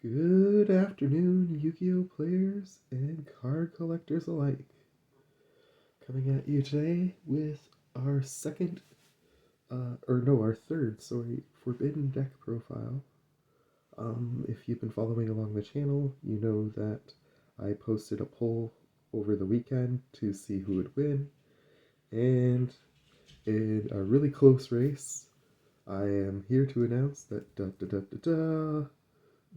Good afternoon, Yu-Gi-Oh players and card collectors alike. Coming at you today with our our third, Forbidden Deck profile. If you've been following along the channel, you know that I posted a poll over the weekend to see who would win, and in a really close race, I am here to announce that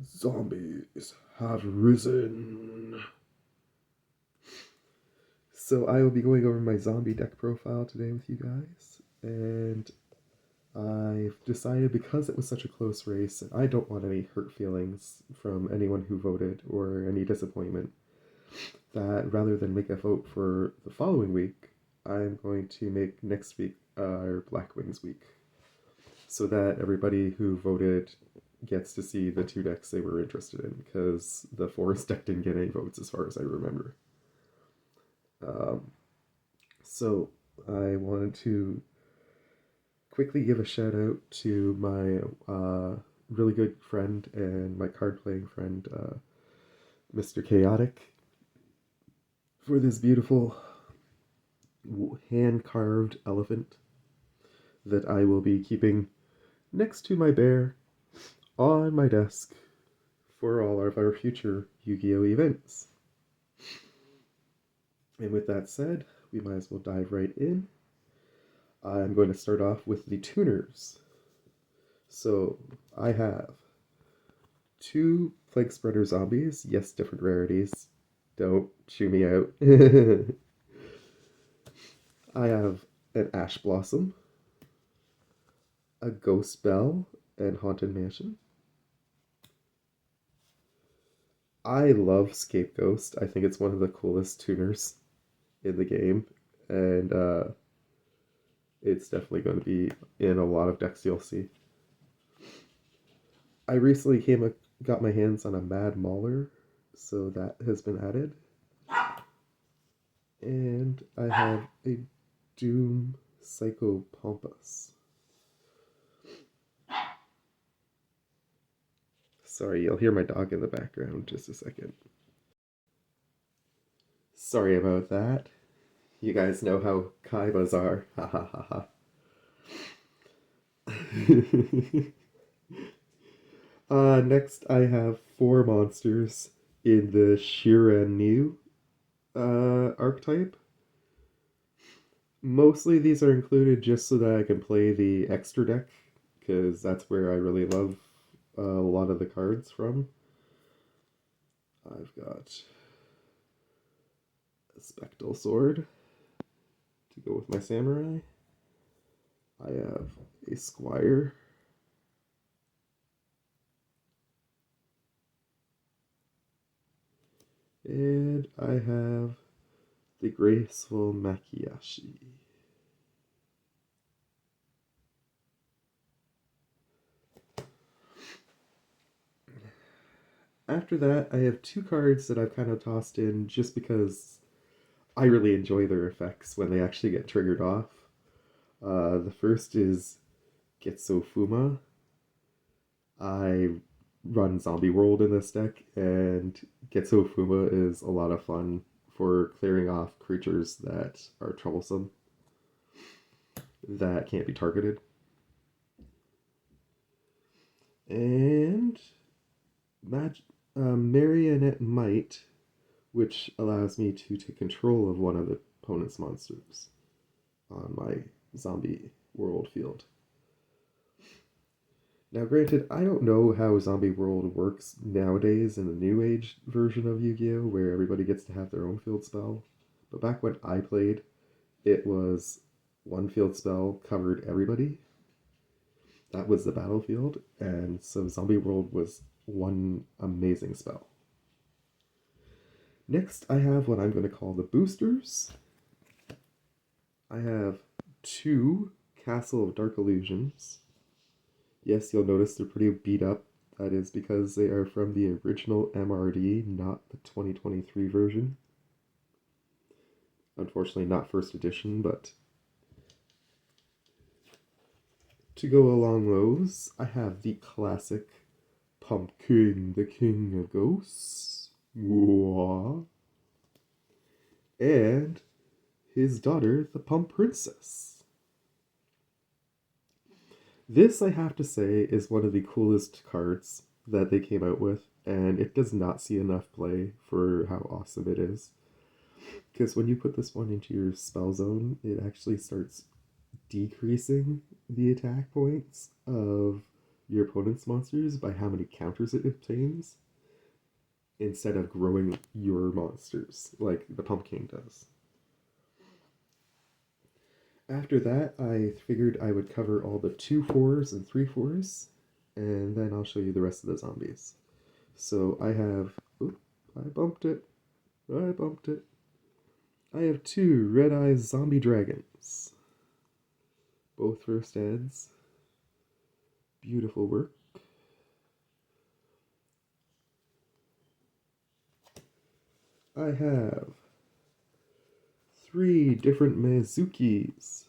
zombies have risen. So I will be going over my zombie deck profile today with you guys, and I've decided because it was such a close race, and I don't want any hurt feelings from anyone who voted or any disappointment, that rather than make a vote for the following week, I'm going to make next week our Black Wings week, so that everybody who voted gets to see the two decks they were interested in, because the Forest deck didn't get any votes as far as I remember. Um, so I wanted to quickly give a shout out to my really good friend and my card playing friend, Mr. Chaotic, for this beautiful hand carved elephant that I will be keeping next to my bear on my desk for all of our future Yu Gi Oh! Events. And with that said, we might as well dive right in. I'm going to start off with the tuners. So I have two Plague Spreader zombies. Yes, different rarities. Don't chew me out. I have an Ash Blossom, a Ghost Bell, and Haunted Mansion. I love Scapegoat. I think it's one of the coolest tuners in the game, and it's definitely going to be in a lot of decks you'll see. I recently got my hands on a Mad Mauler, so that has been added. And I have a Doom Psycho Pompous. Sorry, you'll hear my dog in the background just a second. Sorry about that. You guys know how Kaibas are. Ha ha ha ha. Next, I have four monsters in the Shiranui archetype. Mostly these are included just so that I can play the extra deck, because that's where I really love a lot of the cards from. I've got a Spectral Sword to go with my Samurai. I have a Squire. And I have the Graceful Makiyashi. After that, I have two cards that I've kind of tossed in just because I really enjoy their effects when they actually get triggered off. The first is Getsu Fuma. I run Zombie World in this deck, and Getsu Fuma is a lot of fun for clearing off creatures that are troublesome, that can't be targeted. And Marionette Might, which allows me to take control of one of the opponent's monsters on my Zombie World field. Now, granted, I don't know how Zombie World works nowadays in the New Age version of Yu-Gi-Oh!, where everybody gets to have their own field spell. But back when I played, it was one field spell covered everybody. That was the battlefield, and so Zombie World was one amazing spell. Next, I have what I'm going to call the boosters. I have two Castle of Dark Illusions. Yes, you'll notice they're pretty beat up. That is because they are from the original MRD, not the 2023 version. Unfortunately, not first edition, but to go along those, I have the classic Pumpkin, the king of ghosts, Mwah. And his daughter, the Pump Princess. This, I have to say, is one of the coolest cards that they came out with, and it does not see enough play for how awesome it is. Because when you put this one into your spell zone, it actually starts decreasing the attack points of your opponent's monsters by how many counters it obtains, instead of growing your monsters like the Pumpkin does. After that, I figured I would cover all the 2/4s and 3/4s, and then I'll show you the rest of the zombies. So I have. Oop, I bumped it. I bumped it. I have 2 Red Eyes Zombie Dragons. Both first eds. Beautiful work. I have 3 different Mizukis.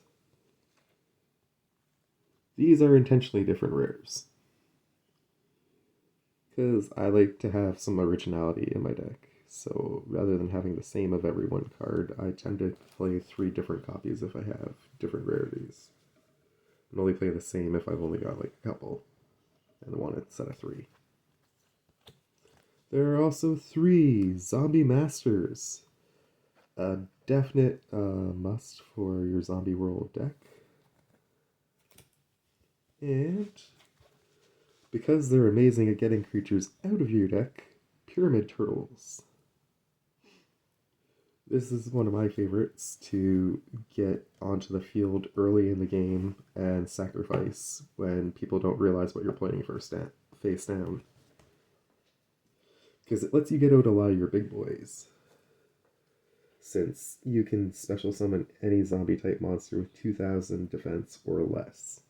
These are intentionally different rares, because I like to have some originality in my deck. So rather than having the same of every one card, I tend to play 3 different copies if I have different rarities. And only play the same if I've only got like a couple, and one instead of 3. There are also 3 Zombie Masters. A definite must for your Zombie World deck. And because they're amazing at getting creatures out of your deck, Pyramid Turtles. This is one of my favorites to get onto the field early in the game and sacrifice when people don't realize what you're playing face down. Because it lets you get out a lot of your big boys, since you can special summon any zombie type monster with 2000 defense or less.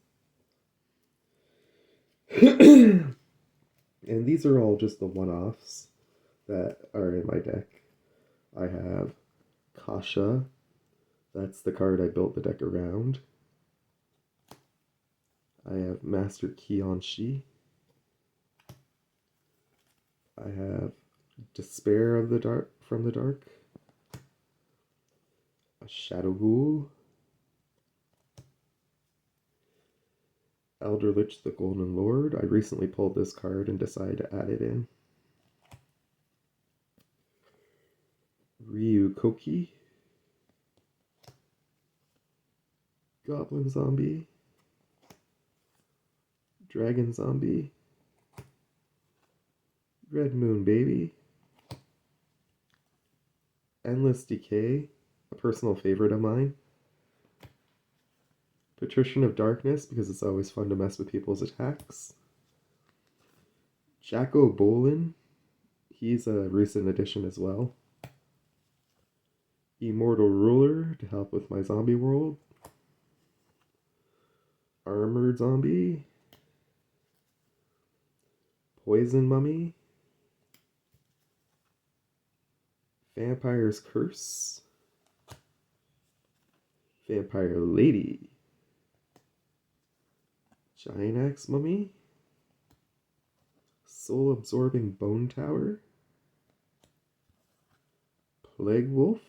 And these are all just the one-offs that are in my deck. I have Kasha. That's the card I built the deck around. I have Master Kianshi. I have Despair of the Dark from the Dark. A Shadow Ghoul. Elderlich the Golden Lord. I recently pulled this card and decided to add it in. Ryu Koki. Goblin Zombie. Dragon Zombie. Red Moon Baby. Endless Decay, a personal favorite of mine. Patrician of Darkness, because it's always fun to mess with people's attacks. Jacko Bolin, he's a recent addition as well. Immortal Ruler, to help with my zombie world. Armored Zombie. Poison Mummy. Vampire's Curse. Vampire Lady. Giant Axe Mummy. Soul Absorbing Bone Tower. Plague Wolf.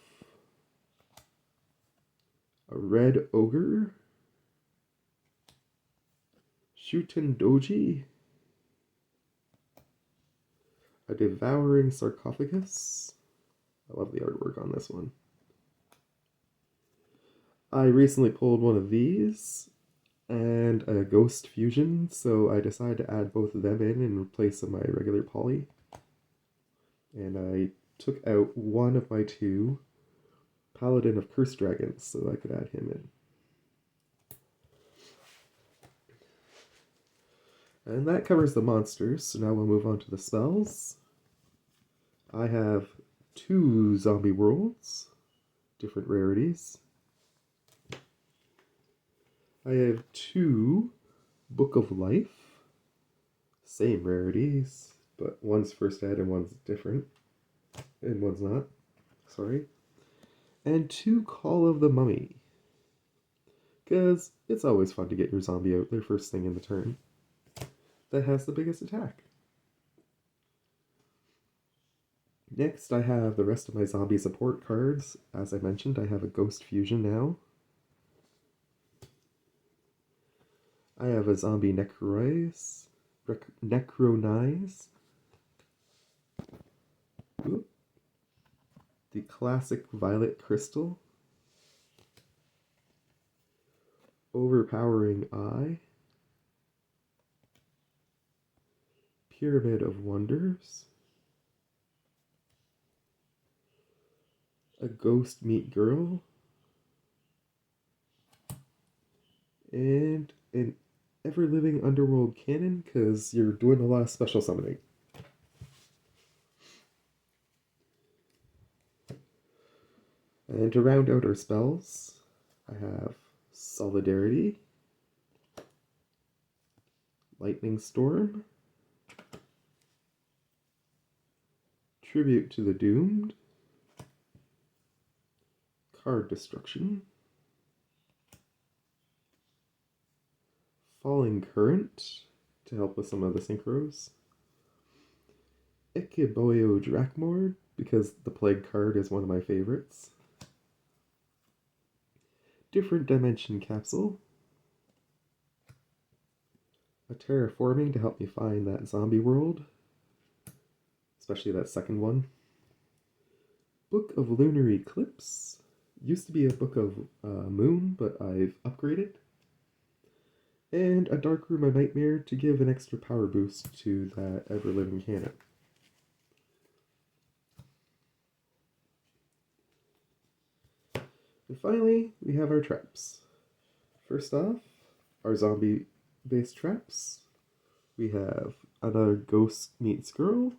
A Red Ogre. Shuten Doji. A Devouring Sarcophagus. I love the artwork on this one. I recently pulled one of these and a Ghost Fusion, so I decided to add both of them in and replace my regular poly. And I took out one of my 2 Paladin of Cursed Dragons so I could add him in. And that covers the monsters, so now we'll move on to the spells. I have 2 Zombie Worlds, different rarities. I have 2 Book of Life, same rarities, but one's first ed and one's different, and one's not, sorry. And 2 Call of the Mummy, because it's always fun to get your zombie out there first thing in the turn that has the biggest attack. Next, I have the rest of my zombie support cards. As I mentioned, I have a Ghost Fusion now. I have a zombie Necronize. Necronize. Oop. The classic Violet Crystal. Overpowering Eye. Pyramid of Wonders. A Ghost Meat Girl. And an Ever Living Underworld Cannon, because you're doing a lot of special summoning. And to round out our spells, I have Solidarity, Lightning Storm, Tribute to the Doomed, Card Destruction, Falling Current to help with some of the synchros, Ikiboyo Drakmord, because the Plague card is one of my favorites, Different Dimension Capsule, a Terraforming to help me find that zombie world, especially that second one, Book of Lunar Eclipse, used to be a Book of Moon, but I've upgraded, and a Dark Room of Nightmare to give an extra power boost to that ever-living cannon. And finally, we have our traps. First off, our zombie-based traps. We have another Ghost Meets Girl.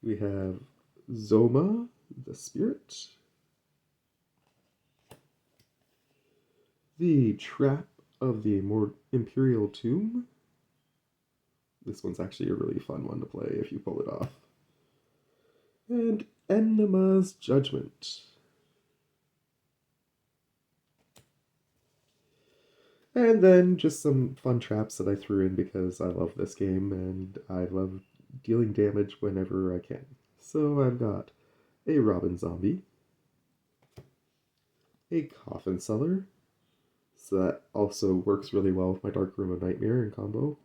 We have Zoma, the Spirit. The Trap of the Imperial Tomb. This one's actually a really fun one to play if you pull it off. And Enema's Judgment. And then just some fun traps that I threw in because I love this game and I love dealing damage whenever I can. So I've got a Robin Zombie, a Coffin Seller, so that also works really well with my Dark Room of Nightmare in combo,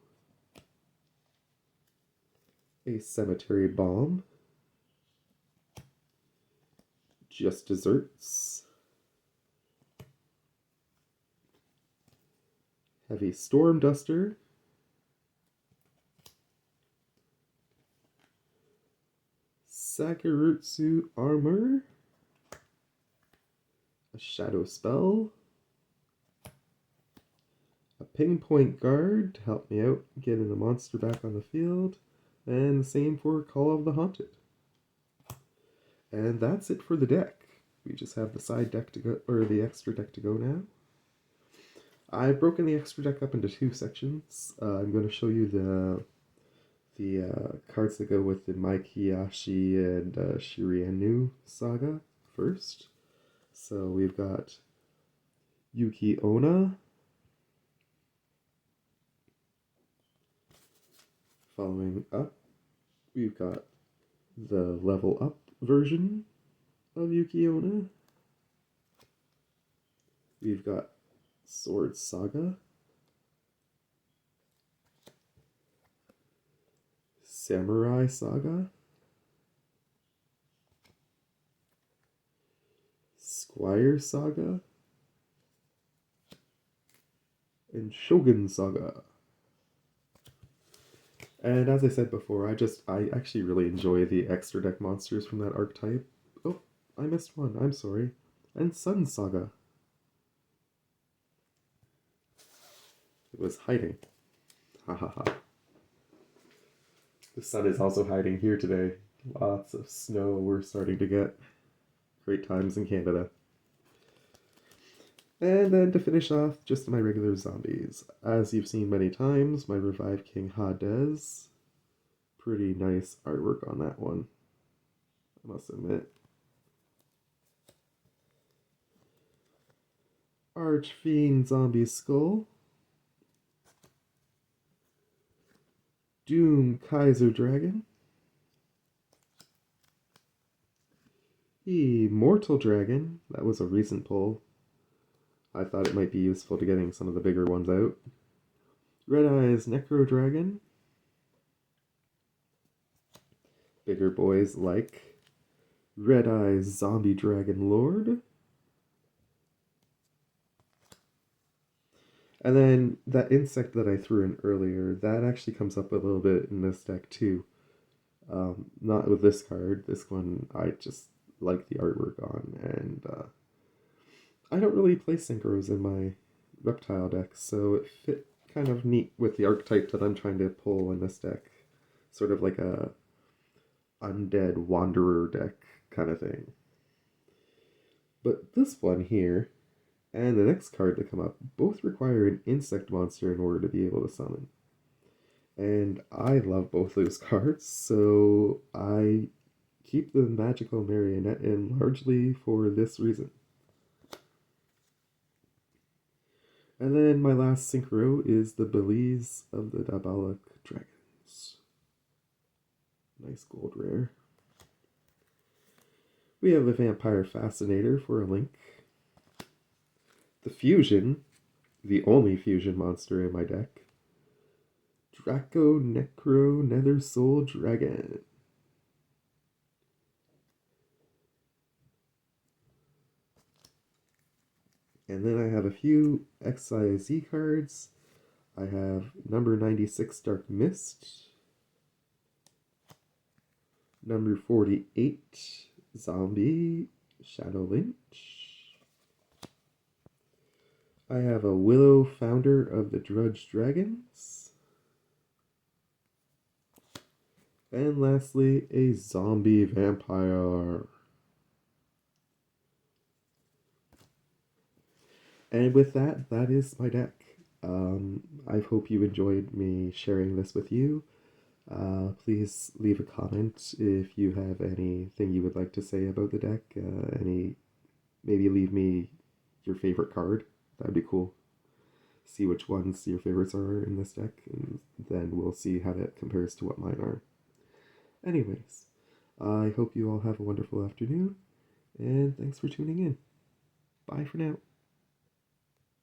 a Cemetery Bomb, Just Desserts, Heavy Storm Duster, Sakurutsu Armor, a Shadow Spell, a Pinpoint Guard to help me out getting the monster back on the field, and the same for Call of the Haunted. And that's it for the deck. We just have the side deck to go, or the extra deck to go now. I've broken the extra deck up into two sections. I'm going to show you the cards that go with the Maikiyashi and Shirianu saga first. So we've got Yuki Onna. Following up, we've got the level up version of Yuki Onna. We've got Sword Saga, Samurai Saga, Squire Saga, and Shogun Saga. And as I said before, I actually really enjoy the extra deck monsters from that archetype. Oh, I missed one, I'm sorry. And Sun Saga. It was hiding. Ha ha ha. The sun is also hiding here today. Lots of snow we're starting to get. Great times in Canada. And then to finish off, just my regular zombies. As you've seen many times, my Revive King Hades. Pretty nice artwork on that one, I must admit. Archfiend Zombie Skull. Doom Kaiser Dragon. Immortal Dragon. That was a recent pull. I thought it might be useful to getting some of the bigger ones out. Red Eyes Necro Dragon. Bigger boys like Red Eyes Zombie Dragon Lord. And then that insect that I threw in earlier, that actually comes up a little bit in this deck too. Not with this card. This one I just like the artwork on, and I don't really play synchros in my reptile deck, so it fit kind of neat with the archetype that I'm trying to pull in this deck. Sort of like a undead wanderer deck kind of thing. But this one here and the next card to come up both require an insect monster in order to be able to summon. And I love both those cards, so I keep the Magical Marionette in largely for this reason. And then my last synchro is the Belize of the Dabalak Dragons. Nice gold rare. We have a Vampire Fascinator for a link. The fusion, the only fusion monster in my deck, Draco Necro Nether Soul Dragon. And then I have a few XYZ cards. I have number 96 Dark Mist, number 48 Zombie Shadow Lynch. I have a Willow Founder of the Drudge Dragons. And lastly, a Zombie Vampire. And with that, that is my deck. I hope you enjoyed me sharing this with you. Please leave a comment if you have anything you would like to say about the deck. Maybe leave me your favorite card. That'd be cool. See which ones your favorites are in this deck, and then we'll see how that compares to what mine are. Anyways, I hope you all have a wonderful afternoon, and thanks for tuning in. Bye for now.